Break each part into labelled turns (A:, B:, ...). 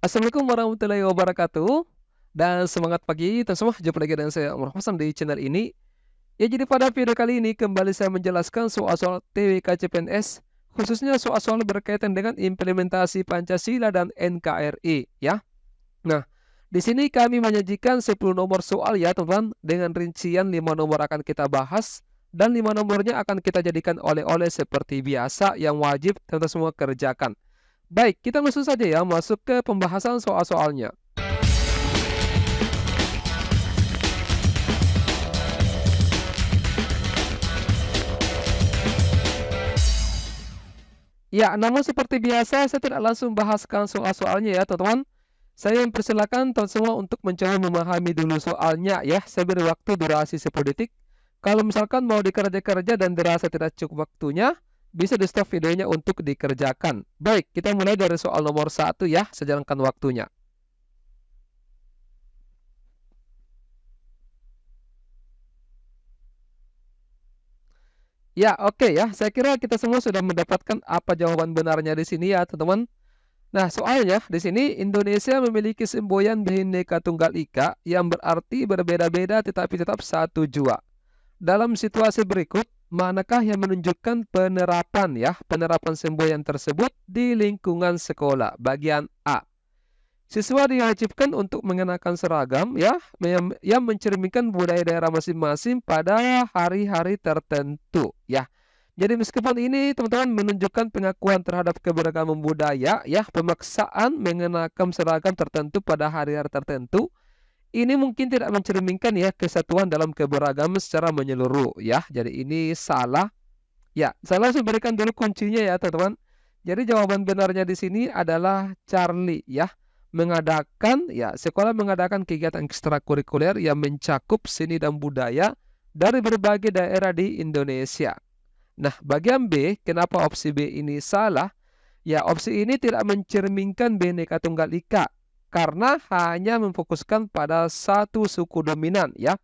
A: Assalamualaikum warahmatullahi wabarakatuh. Dan semangat pagi teman semua, jumpa lagi dengan saya Omar Hasan di channel ini. Ya, jadi pada video kali ini kembali saya menjelaskan soal-soal TWK CPNS, khususnya soal-soal berkaitan dengan implementasi Pancasila dan NKRI ya. Nah, di sini kami menyajikan 10 nomor soal ya teman-teman, dengan rincian 5 nomor akan kita bahas dan 5 nomornya akan kita jadikan oleh-oleh seperti biasa yang wajib teman-teman semua kerjakan. Baik, kita langsung saja ya masuk ke pembahasan soal-soalnya. Ya, namun seperti biasa saya tidak langsung bahaskan soal-soalnya ya teman-teman. Saya mempersilakan teman semua untuk mencoba memahami dulu soalnya ya. Saya beri waktu durasi 10 detik. Kalau misalkan mau dikerja-kerja dan dirasa tidak cukup waktunya, bisa di stop videonya untuk dikerjakan. Baik, kita mulai dari soal nomor 1 ya, sejalankan waktunya. Ya, oke ya. Saya kira kita semua sudah mendapatkan apa jawaban benarnya di sini ya, teman-teman. Nah, soalnya di sini Indonesia memiliki semboyan Bhinneka Tunggal Ika yang berarti berbeda-beda tetapi tetap satu jua. Dalam situasi berikut, manakah yang menunjukkan penerapan semboyan tersebut di lingkungan sekolah? Bagian A. Siswa diwajibkan untuk mengenakan seragam ya yang mencerminkan budaya daerah masing-masing pada hari-hari tertentu ya. Jadi meskipun ini teman-teman menunjukkan pengakuan terhadap keberagaman budaya ya, pemaksaan mengenakan seragam tertentu pada hari-hari tertentu, ini mungkin tidak mencerminkan ya kesatuan dalam keberagaman secara menyeluruh ya. Jadi ini salah. Ya, saya langsung berikan dulu kuncinya ya, teman-teman. Jadi jawaban benarnya di sini adalah Charlie ya. Sekolah mengadakan kegiatan ekstrakurikuler yang mencakup seni dan budaya dari berbagai daerah di Indonesia. Nah, bagian B, kenapa opsi B ini salah? Ya, opsi ini tidak mencerminkan Bhinneka Tunggal Ika karena hanya memfokuskan pada satu suku dominan ya.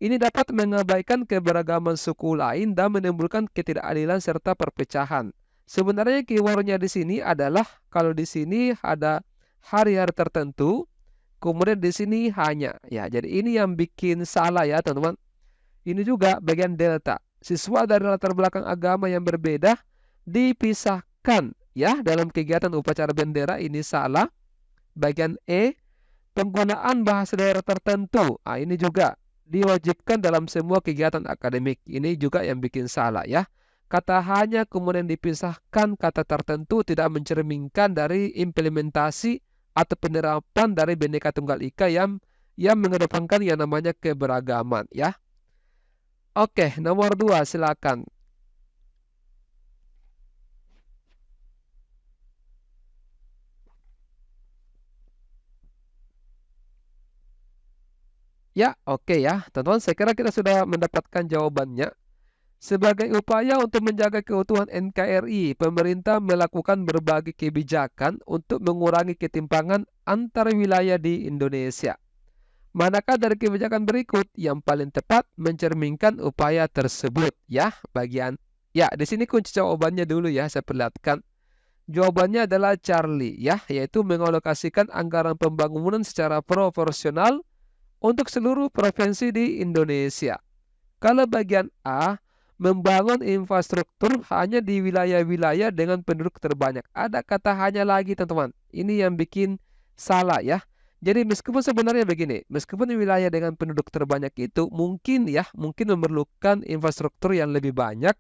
A: Ini dapat mengabaikan keberagaman suku lain dan menimbulkan ketidakadilan serta perpecahan. Sebenarnya keywordnya di sini adalah kalau di sini ada hari-hari tertentu, kemudian di sini hanya ya. Jadi ini yang bikin salah ya, teman-teman. Ini juga bagian delta. Siswa dari latar belakang agama yang berbeda dipisahkan ya dalam kegiatan upacara bendera, ini salah. Bagian E, penggunaan bahasa daerah tertentu. Ini juga diwajibkan dalam semua kegiatan akademik. Ini juga yang bikin salah ya. Kata hanya kemudian dipisahkan kata tertentu tidak mencerminkan dari implementasi atau penerapan dari Bhinneka Tunggal Ika yang mengedepankan yang namanya keberagaman ya. Oke, nomor 2 silakan. Ya, oke ya. Teman-teman, saya kira kita sudah mendapatkan jawabannya. Sebagai upaya untuk menjaga keutuhan NKRI, pemerintah melakukan berbagai kebijakan untuk mengurangi ketimpangan antar wilayah di Indonesia. Manakah dari kebijakan berikut yang paling tepat mencerminkan upaya tersebut? Ya, di sini kunci jawabannya dulu ya, saya perlihatkan. Jawabannya adalah Charlie ya, yaitu mengalokasikan anggaran pembangunan secara proporsional untuk seluruh provinsi di Indonesia. Kalau bagian A, membangun infrastruktur hanya di wilayah-wilayah dengan penduduk terbanyak. Ada kata hanya lagi teman-teman. Ini yang bikin salah ya. Jadi meskipun sebenarnya begini, meskipun wilayah dengan penduduk terbanyak itu mungkin memerlukan infrastruktur yang lebih banyak.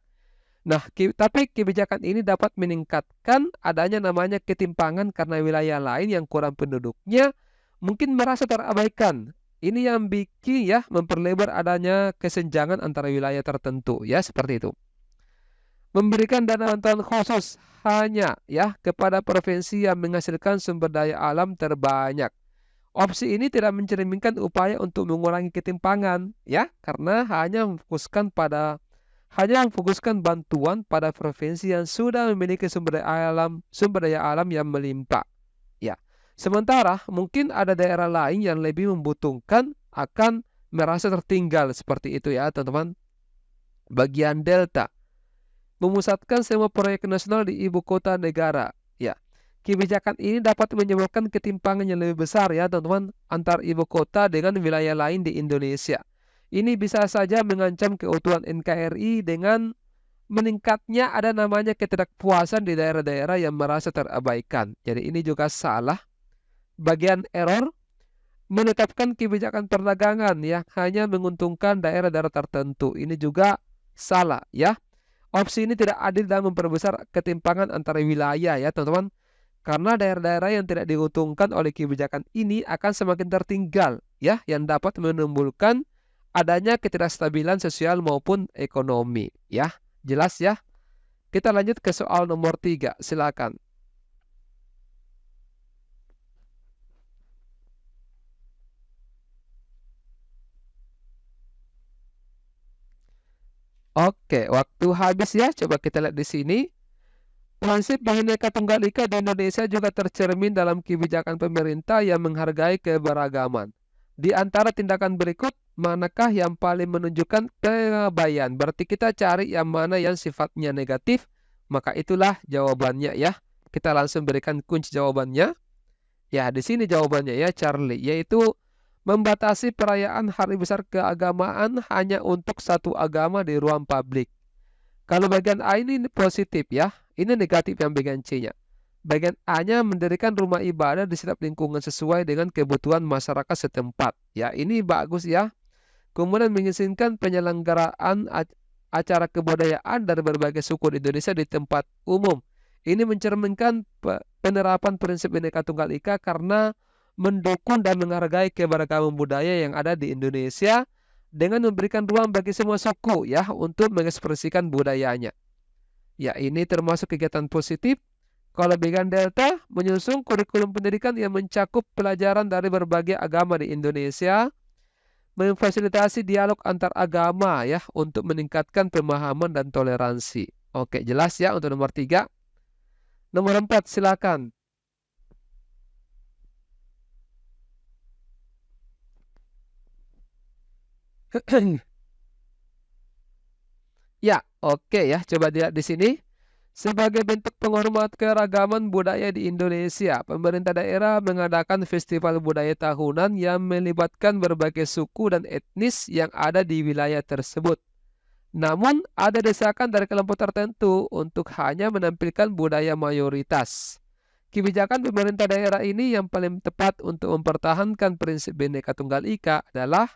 A: Nah, tapi kebijakan ini dapat meningkatkan adanya namanya ketimpangan karena wilayah lain yang kurang penduduknya mungkin merasa terabaikan. Ini yang bikin ya memperlebar adanya kesenjangan antara wilayah tertentu ya, seperti itu. Memberikan dana bantuan khusus hanya ya kepada provinsi yang menghasilkan sumber daya alam terbanyak. Opsi ini tidak mencerminkan upaya untuk mengurangi ketimpangan ya, karena hanya memfokuskan bantuan pada provinsi yang sudah memiliki sumber daya alam yang melimpah. Ya. Sementara mungkin ada daerah lain yang lebih membutuhkan akan merasa tertinggal, seperti itu ya, teman-teman. Bagian delta, memusatkan semua proyek nasional di ibu kota negara. Ya. Kebijakan ini dapat menyebabkan ketimpangan yang lebih besar ya teman-teman antar ibu kota dengan wilayah lain di Indonesia. Ini bisa saja mengancam keutuhan NKRI dengan meningkatnya ada namanya ketidakpuasan di daerah-daerah yang merasa terabaikan. Jadi ini juga salah. Bagian error menetapkan kebijakan perdagangan yang hanya menguntungkan daerah-daerah tertentu. Ini juga salah ya. Opsi ini tidak adil dan memperbesar ketimpangan antara wilayah ya teman-teman. Karena daerah-daerah yang tidak diuntungkan oleh kebijakan ini akan semakin tertinggal ya, yang dapat menimbulkan adanya ketidakstabilan sosial maupun ekonomi ya. Jelas ya? Kita lanjut ke soal nomor 3, silakan. Oke, waktu habis ya. Coba kita lihat di sini. Prinsip Bhinneka Tunggal Ika di Indonesia juga tercermin dalam kebijakan pemerintah yang menghargai keberagaman. Di antara tindakan berikut, manakah yang paling menunjukkan keabayan? Berarti kita cari yang mana yang sifatnya negatif, maka itulah jawabannya ya. Kita langsung berikan kunci jawabannya. Ya, di sini jawabannya ya Charlie, yaitu membatasi perayaan hari besar keagamaan hanya untuk satu agama di ruang publik. Kalau bagian A ini positif ya, ini negatif yang bagian C-nya. Bagian A-nya mendirikan rumah ibadah di setiap lingkungan sesuai dengan kebutuhan masyarakat setempat. Ya, ini bagus ya. Kemudian mengizinkan penyelenggaraan acara kebudayaan dari berbagai suku di Indonesia di tempat umum. Ini mencerminkan penerapan prinsip Bhinneka Tunggal Ika karena mendukung dan menghargai keberagaman budaya yang ada di Indonesia dengan memberikan ruang bagi semua suku ya untuk mengekspresikan budayanya. Ya, ini termasuk kegiatan positif. Kalau bagian Delta, menyusun kurikulum pendidikan yang mencakup pelajaran dari berbagai agama di Indonesia, memfasilitasi dialog antar agama ya untuk meningkatkan pemahaman dan toleransi. Oke, jelas ya untuk nomor 3. Nomor 4, silakan. Ya, oke ya. Coba dilihat di sini. Sebagai bentuk penghormatan keragaman budaya di Indonesia, pemerintah daerah mengadakan festival budaya tahunan yang melibatkan berbagai suku dan etnis yang ada di wilayah tersebut. Namun, ada desakan dari kelompok tertentu untuk hanya menampilkan budaya mayoritas. Kebijakan pemerintah daerah ini yang paling tepat untuk mempertahankan prinsip Bhinneka Tunggal Ika adalah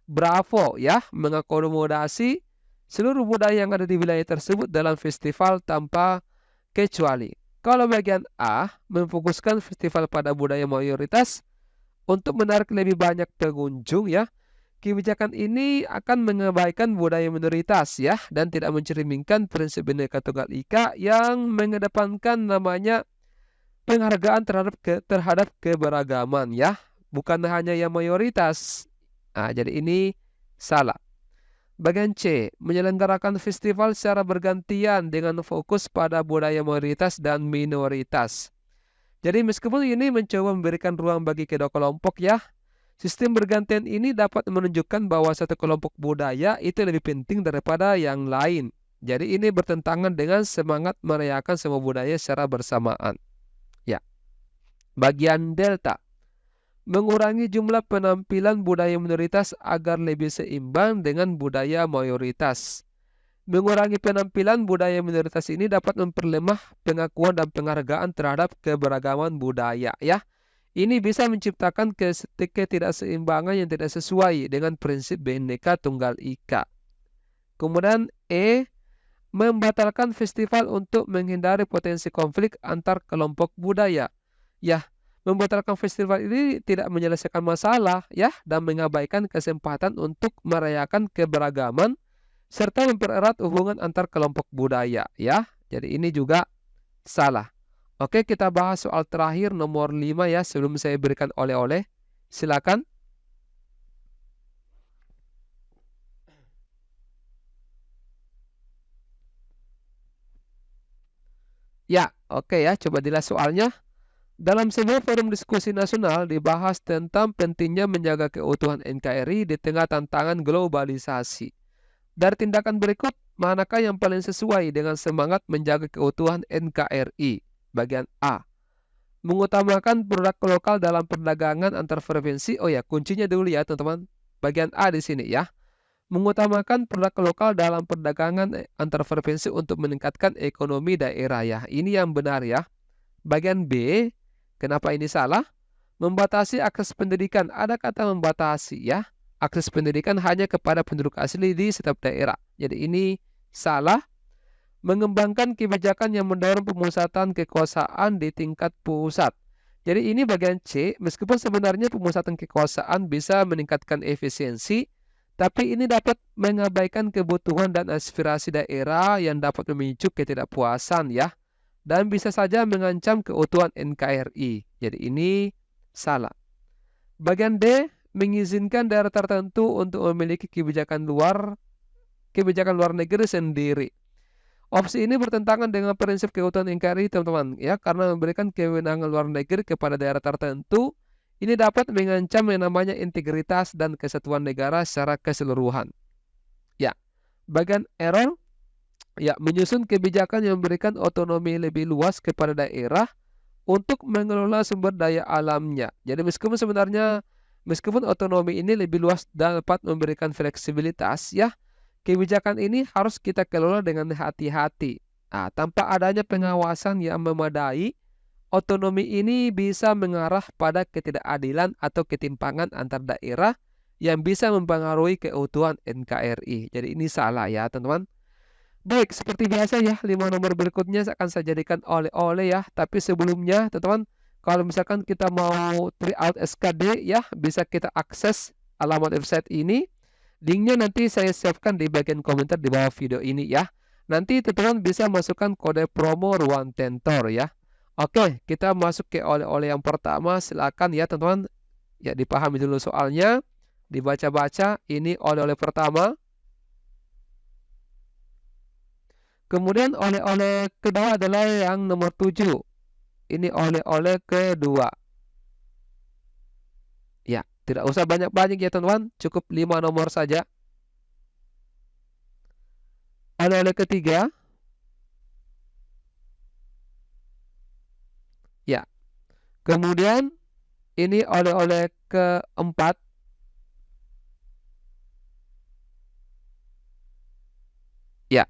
A: bravo ya, mengakomodasi seluruh budaya yang ada di wilayah tersebut dalam festival tanpa kecuali. Kalau bagian A memfokuskan festival pada budaya mayoritas untuk menarik lebih banyak pengunjung ya. Kebijakan ini akan mengabaikan budaya minoritas ya dan tidak mencerminkan prinsip Bhinneka Tunggal Ika yang mengedepankan namanya penghargaan terhadap keberagaman ya, bukan hanya yang mayoritas. Nah, jadi ini salah. Bagian C, menyelenggarakan festival secara bergantian dengan fokus pada budaya mayoritas dan minoritas. Jadi meskipun ini mencoba memberikan ruang bagi kedua kelompok ya, sistem bergantian ini dapat menunjukkan bahwa satu kelompok budaya itu lebih penting daripada yang lain. Jadi ini bertentangan dengan semangat merayakan semua budaya secara bersamaan. Ya. Bagian Delta, mengurangi jumlah penampilan budaya minoritas agar lebih seimbang dengan budaya mayoritas. Mengurangi penampilan budaya minoritas ini dapat memperlemah pengakuan dan penghargaan terhadap keberagaman budaya ya. Ini bisa menciptakan ketidakseimbangan yang tidak sesuai dengan prinsip Bhinneka Tunggal Ika. Kemudian E, membatalkan festival untuk menghindari potensi konflik antar kelompok budaya. Ya, membatalkan festival ini tidak menyelesaikan masalah ya dan mengabaikan kesempatan untuk merayakan keberagaman serta mempererat hubungan antar kelompok budaya ya. Jadi ini juga salah. Oke, kita bahas soal terakhir nomor 5 ya sebelum saya berikan oleh-oleh. Silakan. Ya, oke ya, coba dilihat soalnya. Dalam sebuah forum diskusi nasional dibahas tentang pentingnya menjaga keutuhan NKRI di tengah tantangan globalisasi. Dari tindakan berikut, manakah yang paling sesuai dengan semangat menjaga keutuhan NKRI? Bagian A, Mengutamakan produk lokal dalam perdagangan antar provinsi. Oh ya, kuncinya dulu ya teman-teman. Bagian A di sini ya. Mengutamakan produk lokal dalam perdagangan antar provinsi untuk meningkatkan ekonomi daerah ya. Ini yang benar ya. Bagian B, kenapa ini salah? Membatasi akses pendidikan. Ada kata membatasi ya. Akses pendidikan hanya kepada penduduk asli di setiap daerah. Jadi ini salah. Mengembangkan kebijakan yang mendorong pemusatan kekuasaan di tingkat pusat. Jadi ini bagian C, meskipun sebenarnya pemusatan kekuasaan bisa meningkatkan efisiensi, tapi ini dapat mengabaikan kebutuhan dan aspirasi daerah yang dapat memicu ketidakpuasan ya, dan bisa saja mengancam keutuhan NKRI. Jadi ini salah. Bagian D, mengizinkan daerah tertentu untuk memiliki kebijakan luar negeri sendiri. Opsi ini bertentangan dengan prinsip keutuhan NKRI teman-teman ya, karena memberikan kewenangan luar negeri kepada daerah tertentu ini dapat mengancam yang namanya integritas dan kesatuan negara secara keseluruhan. Ya, bagian error ya, menyusun kebijakan yang memberikan otonomi lebih luas kepada daerah untuk mengelola sumber daya alamnya. Jadi meskipun otonomi ini lebih luas dan dapat memberikan fleksibilitas ya, kebijakan ini harus kita kelola dengan hati-hati. Nah, tanpa adanya pengawasan yang memadai, otonomi ini bisa mengarah pada ketidakadilan atau ketimpangan antar daerah yang bisa mempengaruhi keutuhan NKRI. Jadi ini salah ya teman-teman. Baik, seperti biasa ya, 5 nomor berikutnya akan saya jadikan oleh-oleh ya. Tapi sebelumnya teman-teman, kalau misalkan kita mau print out SKD ya, bisa kita akses alamat website ini. Linknya nanti saya siapkan di bagian komentar di bawah video ini ya. Nanti teman-teman bisa masukkan kode promo Ruang Tentor ya. Oke, kita masuk ke oleh-oleh yang pertama. Silakan ya teman-teman. Ya, dipahami dulu soalnya. Dibaca-baca. Ini oleh-oleh pertama. Kemudian oleh-oleh kedua adalah yang nomor 7. Ini oleh-oleh kedua. Ya, tidak usah banyak-banyak ya teman-teman. Cukup 5 nomor saja. Oleh-oleh ketiga. Ya. Kemudian ini oleh-oleh keempat. Ya.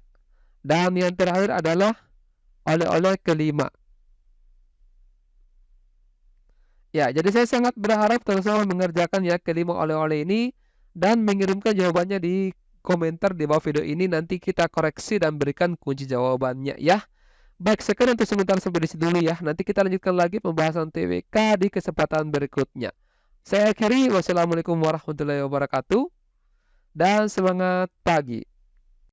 A: Dan yang terakhir adalah oleh-oleh kelima. Ya, jadi saya sangat berharap teman-teman mengerjakan ya kelima oleh-oleh ini dan mengirimkan jawabannya di komentar di bawah video ini. Nanti kita koreksi dan berikan kunci jawabannya ya. Baik, sekian untuk sementara sampai di sini dulu ya. Nanti kita lanjutkan lagi pembahasan TWK di kesempatan berikutnya. Saya akhiri, wassalamualaikum warahmatullahi wabarakatuh dan semangat pagi.